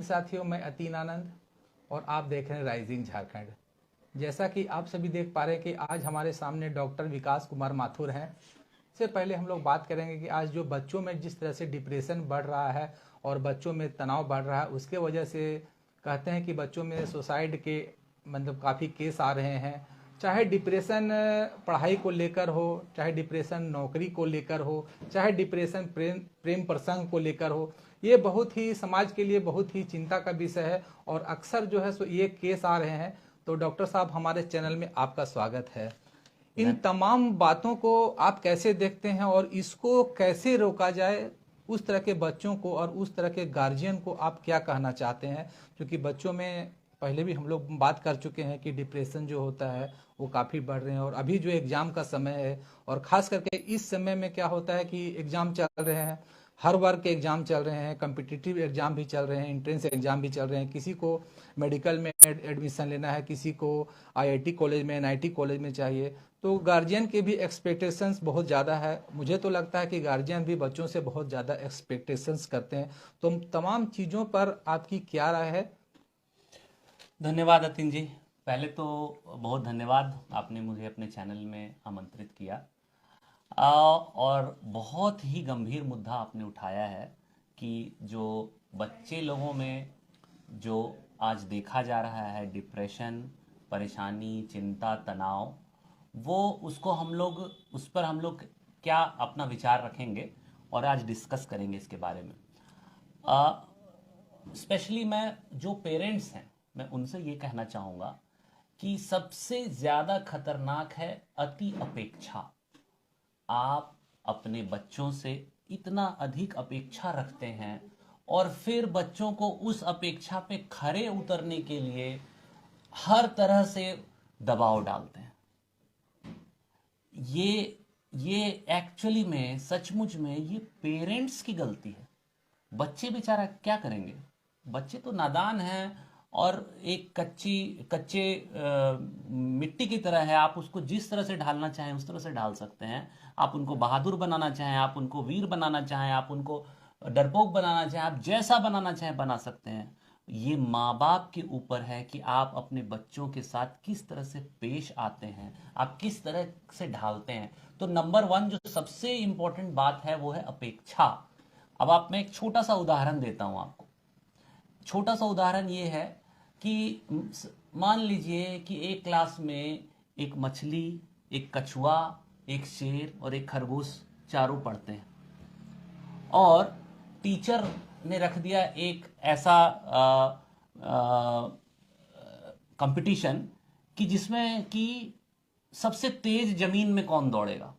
साथियों, मैं अतीन आनंद और आप देख रहे हैं राइजिंग झारखंड। जैसा कि आप सभी देख पा रहे हैं कि आज हमारे सामने डॉक्टर विकास कुमार माथुर हैं। इससे पहले हम लोग बात करेंगे कि आज जो बच्चों में जिस तरह से डिप्रेशन बढ़ रहा है और बच्चों में तनाव बढ़ रहा है, उसके वजह से कहते हैं कि बच्चों में सुसाइड के मतलब काफ़ी केस आ रहे हैं। चाहे डिप्रेशन पढ़ाई को लेकर हो, चाहे डिप्रेशन नौकरी को लेकर हो, चाहे डिप्रेशन प्रेम प्रेम प्रसंग को लेकर हो, ये बहुत ही समाज के लिए बहुत ही चिंता का विषय है और अक्सर जो है सो ये केस आ रहे हैं। तो डॉक्टर साहब, हमारे चैनल में आपका स्वागत है। इन तमाम बातों को आप कैसे देखते हैं और इसको कैसे रोका जाए? उस तरह के बच्चों को और उस तरह के गार्जियन को आप क्या कहना चाहते हैं? क्योंकि बच्चों में पहले भी हम लोग बात कर चुके हैं कि डिप्रेशन जो होता है वो काफ़ी बढ़ रहे हैं और अभी जो एग्ज़ाम का समय है और ख़ास करके इस समय में क्या होता है कि एग्ज़ाम चल रहे हैं, हर वर्ग के एग्ज़ाम चल रहे हैं, कम्पिटिटिव एग्ज़ाम भी चल रहे हैं, एंट्रेंस एग्ज़ाम भी चल रहे हैं। किसी को मेडिकल में एडमिशन लेना है, किसी को आईआईटी कॉलेज में, एनआईटी कॉलेज में चाहिए। तो गार्जियन के भी एक्सपेक्टेशंस बहुत ज़्यादा है। मुझे तो लगता है कि गार्जियन भी बच्चों से बहुत ज़्यादा एक्सपेक्टेशंस करते हैं। तो तमाम चीज़ों पर आपकी क्या राय है? धन्यवाद अतिन जी। पहले तो बहुत धन्यवाद, आपने मुझे अपने चैनल में आमंत्रित किया। और बहुत ही गंभीर मुद्दा आपने उठाया है कि जो बच्चे लोगों में जो आज देखा जा रहा है डिप्रेशन, परेशानी, चिंता, तनाव, वो उसको हम लोग उस पर हम लोग क्या अपना विचार रखेंगे और आज डिस्कस करेंगे इसके बारे में। स्पेशली मैं जो पेरेंट्स हैं, मैं उनसे ये कहना चाहूँगा कि सबसे ज़्यादा खतरनाक है अति अपेक्षा। आप अपने बच्चों से इतना अधिक अपेक्षा रखते हैं और फिर बच्चों को उस अपेक्षा पे खरे उतरने के लिए हर तरह से दबाव डालते हैं। ये एक्चुअली में सचमुच में ये पेरेंट्स की गलती है। बच्चे बेचारा क्या करेंगे? बच्चे तो नादान हैं और एक कच्चे मिट्टी की तरह है। आप उसको जिस तरह से ढालना चाहें उस तरह से ढाल सकते हैं। आप उनको बहादुर बनाना चाहें, आप उनको वीर बनाना चाहें, आप उनको डरपोक बनाना चाहें, आप जैसा बनाना चाहें बना सकते हैं। ये माँ बाप के ऊपर है कि आप अपने बच्चों के साथ किस तरह से पेश आते हैं, आप किस तरह से ढालते हैं। तो नंबर वन जो सबसे इंपॉर्टेंट बात है वो है अपेक्षा। अब आप मैं एक छोटा सा उदाहरण देता हूं आपको। छोटा सा उदाहरण ये है कि मान लीजिए कि एक क्लास में एक मछली, एक कछुआ, एक शेर और एक खरगोश चारों पढ़ते हैं और टीचर ने रख दिया एक ऐसा कंपटीशन कि जिसमें कि सबसे तेज जमीन में कौन दौड़ेगा।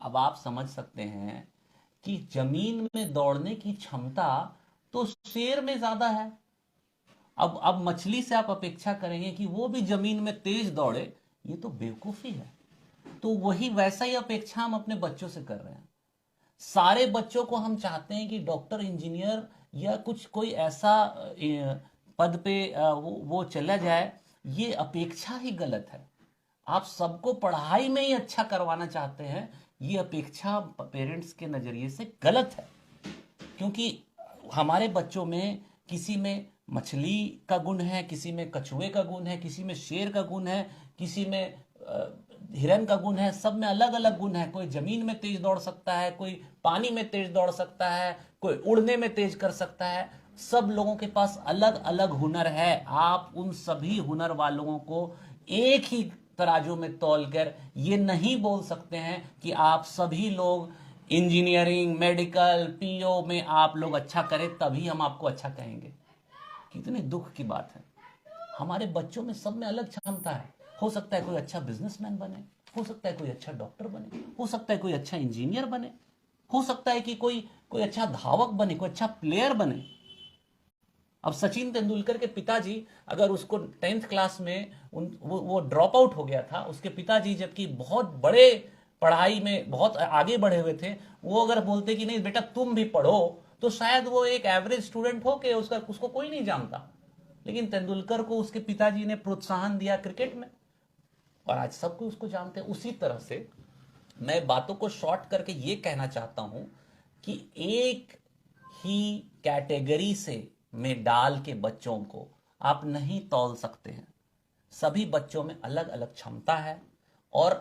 अब आप समझ सकते हैं कि जमीन में दौड़ने की क्षमता तो शेर में ज्यादा है। अब मछली से आप अपेक्षा करेंगे कि वो भी जमीन में तेज दौड़े, ये तो बेवकूफी है। तो वही वैसा ही अपेक्षा हम अपने बच्चों से कर रहे हैं। सारे बच्चों को हम चाहते हैं कि डॉक्टर, इंजीनियर या कुछ कोई ऐसा पद पे वो चला जाए। ये अपेक्षा ही गलत है। आप सबको पढ़ाई में ही अच्छा करवाना चाहते हैं, ये अपेक्षा पेरेंट्स के नजरिए से गलत है। क्योंकि हमारे बच्चों में किसी में मछली का गुण है, किसी में कछुए का गुण है, किसी में शेर का गुण है, किसी में हिरन का गुण है। सब में अलग अलग गुण है। कोई जमीन में तेज दौड़ सकता है, कोई पानी में तेज दौड़ सकता है, कोई उड़ने में तेज कर सकता है। सब लोगों के पास अलग अलग हुनर है। आप उन सभी हुनर वालों को एक ही तराजू में तौलकर ये नहीं बोल सकते हैं कि आप सभी लोग इंजीनियरिंग, मेडिकल, पीओ में आप लोग अच्छा करें तभी हम आपको अच्छा कहेंगे। कितने दुख की बात है। हमारे बच्चों में सब में अलग क्षमता है। हो सकता है कोई अच्छा बिजनेसमैन बने, हो सकता है कोई अच्छा डॉक्टर बने, हो सकता है कोई अच्छा इंजीनियर बने, हो सकता है कि कोई कोई अच्छा धावक बने, कोई अच्छा प्लेयर बने। अब सचिन तेंदुलकर के पिताजी, अगर उसको 10th क्लास में वो ड्रॉप आउट हो गया था, उसके पिताजी जबकि बहुत बड़े पढ़ाई में बहुत आगे बढ़े हुए थे, वो अगर बोलते कि नहीं बेटा तुम भी पढ़ो, तो शायद वो एक एवरेज स्टूडेंट हो के उसको कोई नहीं जानता। लेकिन तेंदुलकर को उसके पिताजी ने प्रोत्साहन दिया क्रिकेट में और आज सबको उसको जानते हैं। उसी तरह से मैं बातों को शॉर्ट करके ये कहना चाहता हूं कि एक ही कैटेगरी से में डाल के बच्चों को आप नहीं तौल सकते हैं। सभी बच्चों में अलग अलग क्षमता है और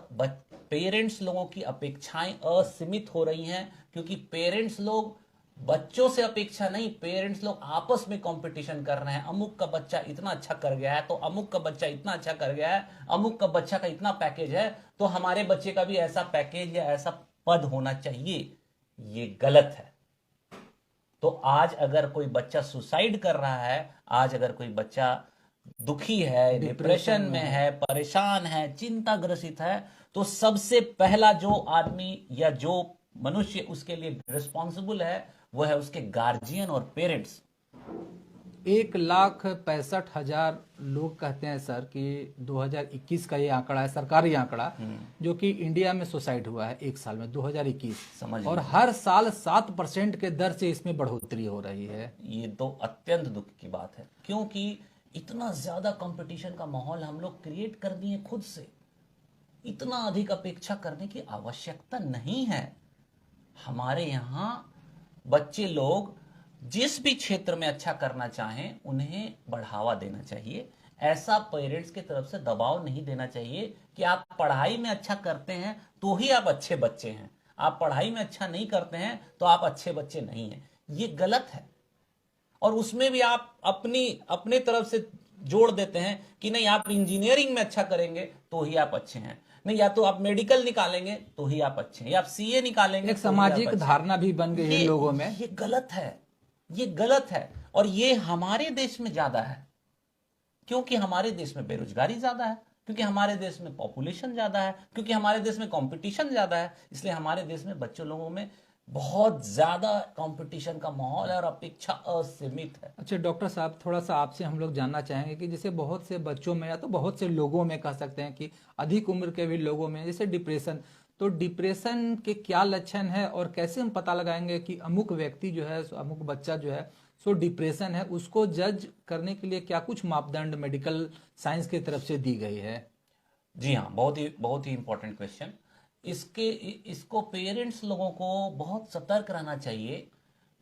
पेरेंट्स लोगों की अपेक्षाएं असीमित हो रही हैं, क्योंकि पेरेंट्स लोग बच्चों से अपेक्षा नहीं, पेरेंट्स लोग आपस में कंपटीशन कर रहे हैं। अमुक का बच्चा इतना अच्छा कर गया है तो अमुक का बच्चा इतना अच्छा कर गया है, अमुक का बच्चा का इतना पैकेज है तो हमारे बच्चे का भी ऐसा पैकेज या ऐसा पद होना चाहिए। ये गलत है। तो आज अगर कोई बच्चा सुसाइड कर रहा है, आज अगर कोई बच्चा दुखी है, डिप्रेशन में है, परेशान है, चिंता ग्रसित है, तो सबसे पहला जो आदमी या जो मनुष्य उसके लिए रिस्पॉन्सिबल है वो है उसके गार्जियन और पेरेंट्स। 1,65,000 लोग कहते हैं सर कि 2021 का ये आंकड़ा है, सरकारी आंकड़ा, जो कि इंडिया में सुसाइड हुआ है एक साल में 2021, समझ और हर साल 7% के दर से इसमें बढ़ोतरी हो रही है। ये तो अत्यंत दुख की बात है, क्योंकि इतना ज्यादा कंपटीशन का माहौल हम लोग क्रिएट कर दिए खुद से। इतना अधिक अपेक्षा करने की आवश्यकता नहीं है। हमारे यहाँ बच्चे लोग जिस भी क्षेत्र में अच्छा करना चाहें उन्हें बढ़ावा देना चाहिए। ऐसा पेरेंट्स की तरफ से दबाव नहीं देना चाहिए कि आप पढ़ाई में अच्छा करते हैं तो ही आप अच्छे बच्चे हैं, आप पढ़ाई में अच्छा नहीं करते हैं तो आप अच्छे बच्चे नहीं हैं। ये गलत है। और उसमें भी आप अपने तरफ से जोड़ देते हैं कि नहीं, आप इंजीनियरिंग में अच्छा करेंगे तो ही आप अच्छे हैं, नहीं या तो आप मेडिकल निकालेंगे तो ही आप अच्छे हैं, या आप सीए निकालेंगे। एक सामाजिक धारणा भी बन गई है लोगों में। ये गलत है, ये गलत है। और ये हमारे देश में ज्यादा है, क्योंकि हमारे देश में बेरोजगारी ज्यादा है, क्योंकि हमारे देश में पॉपुलेशन ज्यादा है, क्योंकि हमारे देश में कंपटीशन ज्यादा है। इसलिए हमारे देश में बच्चों लोगों में बहुत ज्यादा कंपटीशन का माहौल है और अपेक्षा असीमित है। अच्छा डॉक्टर साहब, थोड़ा सा आपसे हम लोग जानना चाहेंगे कि जैसे बहुत से बच्चों में या तो बहुत से लोगों में कह सकते हैं कि अधिक उम्र के भी लोगों में जैसे डिप्रेशन, तो डिप्रेशन के क्या लक्षण है और कैसे हम पता लगाएंगे कि अमुक व्यक्ति जो है, अमुक बच्चा जो है सो डिप्रेशन है, उसको जज करने के लिए क्या कुछ मापदंड मेडिकल साइंस की तरफ से दी गई है? जी हाँ, बहुत ही इंपॉर्टेंट क्वेश्चन। इसको पेरेंट्स लोगों को बहुत सतर्क रहना चाहिए।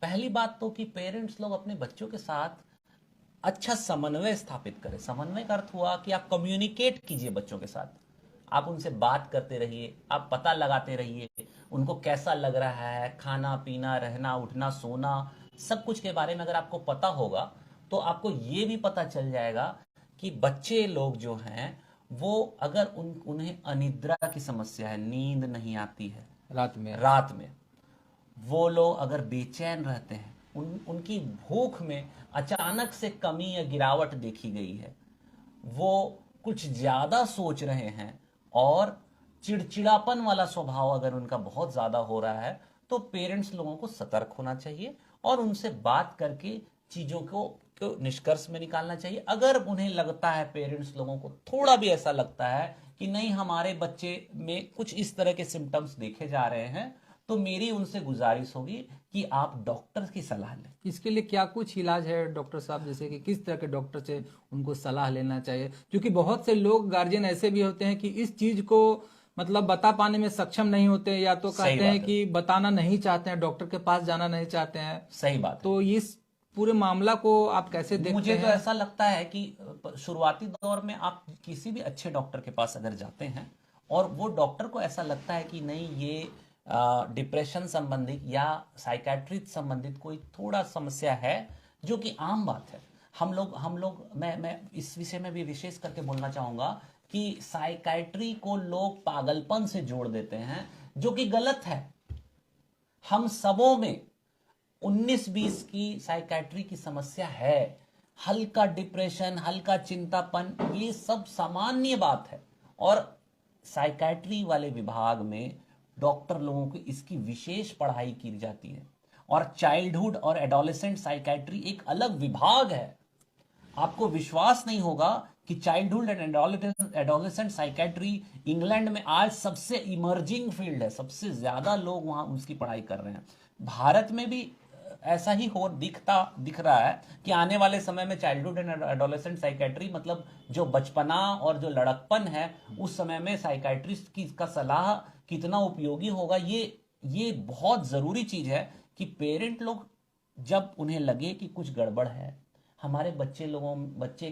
पहली बात तो कि पेरेंट्स लोग अपने बच्चों के साथ अच्छा समन्वय स्थापित करें। समन्वय का अर्थ हुआ कि आप कम्युनिकेट कीजिए बच्चों के साथ, आप उनसे बात करते रहिए, आप पता लगाते रहिए उनको कैसा लग रहा है, खाना पीना, रहना उठना सोना, सब कुछ के बारे में अगर आपको पता होगा तो आपको ये भी पता चल जाएगा कि बच्चे लोग जो हैं वो अगर उन्हें अनिद्रा की समस्या है, नींद नहीं आती है रात में वो लोग अगर बेचैन रहते हैं, उनकी भूख में अचानक से कमी या गिरावट देखी गई है, वो कुछ ज्यादा सोच रहे हैं और चिड़चिड़ापन वाला स्वभाव अगर उनका बहुत ज्यादा हो रहा है, तो पेरेंट्स लोगों को सतर्क होना चाहिए और उनसे बात करके चीजों को निष्कर्ष में निकालना चाहिए। अगर उन्हें लगता है, पेरेंट्स लोगों को थोड़ा भी ऐसा लगता है कि नहीं हमारे बच्चे में कुछ इस तरह के सिम्टम्स देखे जा रहे हैं, तो मेरी उनसे गुजारिश होगी कि आप डॉक्टर की सलाह लें। इसके लिए क्या कुछ इलाज है डॉक्टर साहब, जैसे कि किस तरह के डॉक्टर से उनको सलाह लेना चाहिए? क्योंकि बहुत से लोग गार्जियन ऐसे भी होते हैं कि इस चीज को मतलब बता पाने में सक्षम नहीं होते, या तो कहते हैं कि बताना नहीं चाहते हैं, डॉक्टर के पास जाना नहीं चाहते हैं। सही बात। तो इस पूरे मामला को आप कैसे देखते हैं? मुझे तो ऐसा लगता है कि शुरुआती दौर में आप किसी भी अच्छे डॉक्टर के पास अगर जाते हैं और वो डॉक्टर को ऐसा लगता है कि नहीं ये डिप्रेशन संबंधित या साइकेट्रिक संबंधित कोई थोड़ा समस्या है, जो कि आम बात है। हम लोग मैं इस विषय में भी विशेष करके बोलना चाहूंगा कि साइकेट्री को लोग पागलपन से जोड़ देते हैं, जो कि गलत है। हम सबों में 19-20 की साइकेट्री की समस्या है। हल्का डिप्रेशन, हल्का चिंतापन, ये सब सामान्य बात है और साइकेट्री वाले विभाग में डॉक्टर लोगों की इसकी विशेष पढ़ाई की जाती है। और चाइल्डहुड और एडोलेसेंट साइकेट्री एक अलग विभाग है। आपको विश्वास नहीं होगा कि childhood and adolescent psychiatry England में आज सबसे इमर्जिंग फील्ड है, सबसे ज्यादा लोग वहां उसकी पढ़ाई कर रहे हैं। भारत में भी ऐसा ही दिख रहा है कि आने वाले समय में चाइल्डहुड एंड एडोलेसेंट साइकेट्री, मतलब जो बचपना और जो लड़कपन है, उस समय में साइकेट्रिस्ट की का सलाह कितना उपयोगी होगा, ये बहुत जरूरी चीज है कि पेरेंट लोग जब उन्हें लगे कि कुछ गड़बड़ है, हमारे बच्चे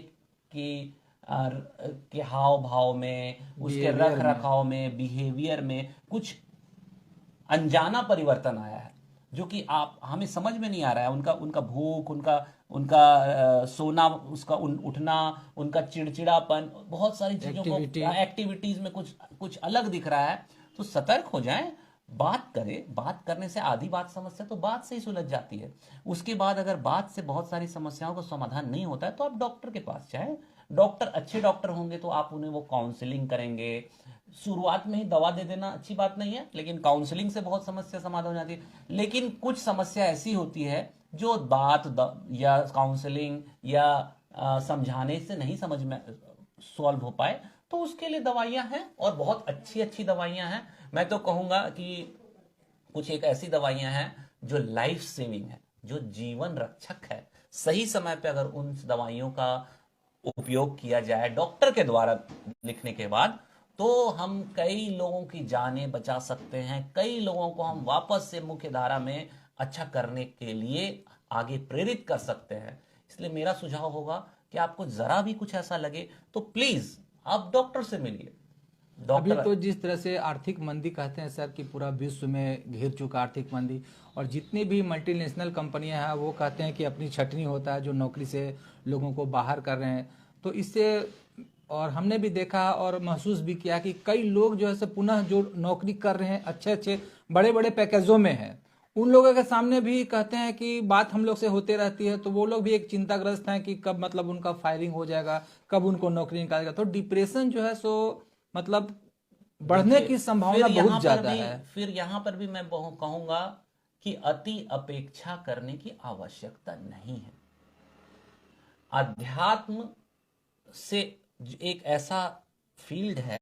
के हाव भाव में, उसके रख रखाव में, बिहेवियर में कुछ अनजाना परिवर्तन आया है, जो कि आप हमें समझ में नहीं आ रहा है। उनका उनका भूख, उनका उनका सोना, उसका उठना, उनका चिड़चिड़ापन, बहुत सारी चीजों को, एक्टिविटीज में कुछ कुछ अलग दिख रहा है। तो सतर्क हो जाएं, बात करें। बात करने से आधी बात समस्या तो बात से ही सुलझ जाती है। उसके बाद अगर बात से बहुत सारी समस्याओं का समाधान नहीं होता है तो आप डॉक्टर के पास जाएं। डॉक्टर अच्छे डॉक्टर होंगे तो आप उन्हें वो काउंसलिंग करेंगे। शुरुआत में ही दवा दे देना अच्छी बात नहीं है, लेकिन काउंसलिंग से बहुत समस्या समाधान हो जाती है। लेकिन कुछ समस्या ऐसी होती है जो या काउंसलिंग या समझाने से नहीं समझ में सॉल्व हो पाए, तो उसके लिए दवाइयां हैं, और बहुत अच्छी अच्छी दवाइयां हैं। मैं तो कहूंगा कि कुछ एक ऐसी दवाइयां हैं जो लाइफ सेविंग है, जो जीवन रक्षक है। सही समय पे अगर उन दवाइयों का उपयोग किया जाए डॉक्टर के द्वारा लिखने के बाद, तो हम कई लोगों की जानें बचा सकते हैं। कई लोगों को हम वापस से मुख्य धारा में अच्छा करने के लिए आगे प्रेरित कर सकते हैं। इसलिए मेरा सुझाव होगा कि आपको जरा भी कुछ ऐसा लगे तो प्लीज आप डॉक्टर से मिलिए। अभी तो जिस तरह से आर्थिक मंदी कहते हैं सर कि पूरा विश्व में घिर चुका आर्थिक मंदी, और जितनी भी मल्टीनेशनल कंपनियां हैं वो कहते हैं कि अपनी छटनी होता है जो नौकरी से लोगों को बाहर कर रहे हैं। तो इससे, और हमने भी देखा और महसूस भी किया कि कई लोग जो है पुनः जो नौकरी कर रहे हैं अच्छे अच्छे बड़े बड़े पैकेजों में हैं, उन लोगों के सामने भी कहते हैं कि बात हम लोग से होते रहती है, तो वो लोग भी एक चिंताग्रस्त हैं कि कब मतलब उनका फायरिंग हो जाएगा, कब उनको नौकरी निकालेगा। तो डिप्रेशन जो है सो मतलब बढ़ने की संभावना बहुत ज्यादा है। फिर यहां पर भी मैं कहूंगा कि अति अपेक्षा करने की आवश्यकता नहीं है। अध्यात्म से एक ऐसा फील्ड है,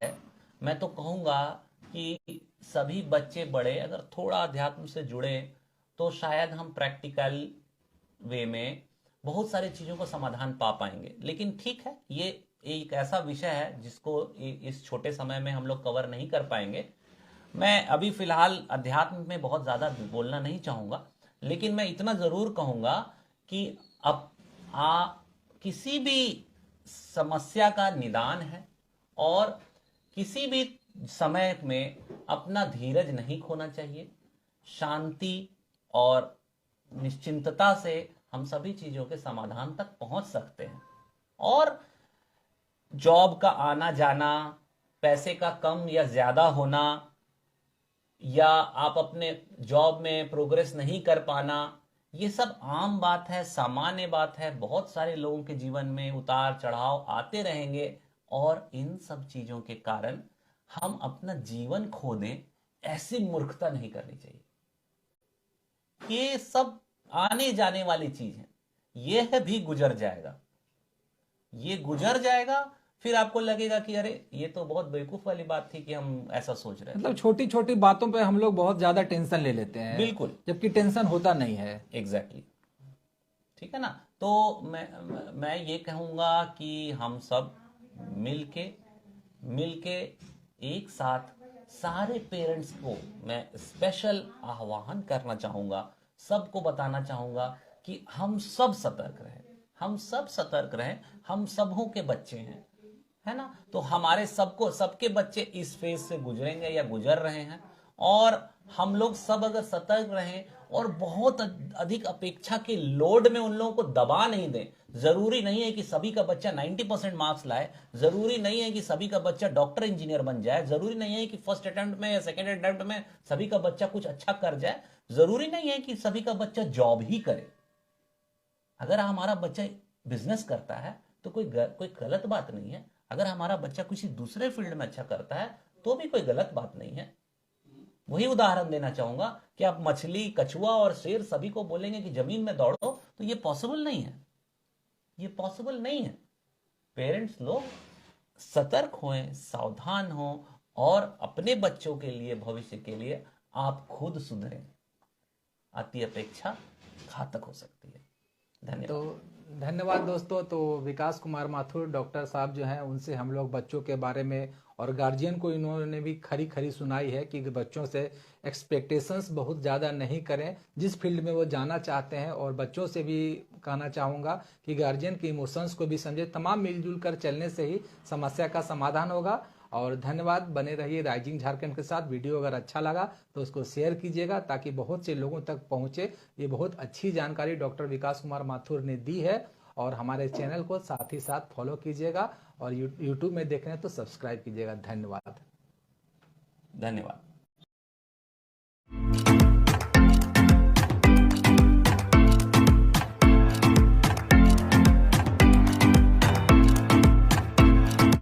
मैं तो कहूंगा कि सभी बच्चे बड़े अगर थोड़ा अध्यात्म से जुड़े तो शायद हम प्रैक्टिकल वे में बहुत सारी चीजों को समाधान पा पाएंगे। लेकिन ठीक है, ये एक ऐसा विषय है जिसको इस छोटे समय में हम लोग कवर नहीं कर पाएंगे। मैं अभी फिलहाल अध्यात्म में बहुत ज्यादा बोलना नहीं चाहूंगा, लेकिन मैं इतना जरूर कहूंगा कि अब किसी भी समस्या का निदान है, और किसी भी समय में अपना धीरज नहीं खोना चाहिए। शांति और निश्चिंतता से हम सभी चीजों के समाधान तक पहुंच सकते हैं। और जॉब का आना जाना, पैसे का कम या ज्यादा होना, या आप अपने जॉब में प्रोग्रेस नहीं कर पाना, ये सब आम बात है, सामान्य बात है। बहुत सारे लोगों के जीवन में उतार चढ़ाव आते रहेंगे, और इन सब चीजों के कारण हम अपना जीवन खो दें, ऐसी मूर्खता नहीं करनी चाहिए। ये सब आने जाने वाली चीज है, यह भी गुजर जाएगा, ये गुजर जाएगा। फिर आपको लगेगा कि अरे ये तो बहुत बेवकूफ वाली बात थी कि हम ऐसा सोच रहे हैं। मतलब छोटी छोटी बातों पे हम लोग बहुत ज्यादा टेंशन ले लेते हैं, बिल्कुल, जबकि टेंशन होता नहीं है। एग्जैक्टली ठीक है ना। तो मैं ये कहूंगा कि हम सब मिलके एक साथ सारे पेरेंट्स को मैं स्पेशल आह्वान करना चाहूंगा, सबको बताना चाहूंगा कि हम सब सतर्क रहें, हम सब सतर्क रहें। हम सबों के बच्चे हैं, है ना। तो हमारे सबके बच्चे इस फेज से गुजरेंगे या गुजर रहे हैं, और हम लोग सब अगर सतर्क रहें और बहुत अधिक अपेक्षा के लोड में उन लोगों को दबा नहीं दें। जरूरी नहीं है कि सभी का बच्चा 90% मार्क्स लाए, जरूरी नहीं है कि सभी का बच्चा डॉक्टर इंजीनियर बन जाए, जरूरी नहीं है कि फर्स्ट अटेम्प्ट में या सेकेंड अटेम्प्ट में सभी का बच्चा कुछ अच्छा कर जाए, जरूरी नहीं है कि सभी का बच्चा जॉब ही करे। अगर हमारा बच्चा बिजनेस करता है तो कोई गलत बात नहीं है। अगर हमारा बच्चा किसी दूसरे फील्ड में अच्छा करता है तो भी कोई गलत बात नहीं है। वही उदाहरण देना चाहूंगा कि आप मछली, कछुआ और शेर सभी को बोलेंगे कि जमीन में दौड़ो, तो ये पॉसिबल नहीं है, ये पॉसिबल नहीं है। पेरेंट्स लोग सतर्क हों, सावधान हों, और अपने बच्चों के लिए, भविष्य के लिए आप खुद सुधरें। अति अपेक्षा घातक हो सकती है। धन्यवाद। तो धन्यवाद दोस्तों। तो विकास कुमार माथुर डॉक्टर साहब जो हैं, उनसे हम लोग बच्चों के बारे में और गार्जियन को इन्होंने भी खरी खरी सुनाई है कि बच्चों से एक्सपेक्टेशंस बहुत ज़्यादा नहीं करें जिस फील्ड में वो जाना चाहते हैं। और बच्चों से भी कहना चाहूँगा कि गार्जियन के इमोशंस को भी समझे, तमाम मिलजुल कर चलने से ही समस्या का समाधान होगा। और धन्यवाद, बने रहिए राइजिंग झारखंड के साथ। वीडियो अगर अच्छा लगा तो उसको शेयर कीजिएगा ताकि बहुत से लोगों तक पहुंचे। ये बहुत अच्छी जानकारी डॉक्टर विकास कुमार माथुर ने दी है। और हमारे चैनल को साथ ही साथ फॉलो कीजिएगा और यूट्यूब में देख रहे हैं तो सब्सक्राइब कीजिएगा। धन्यवाद। धन्यवाद।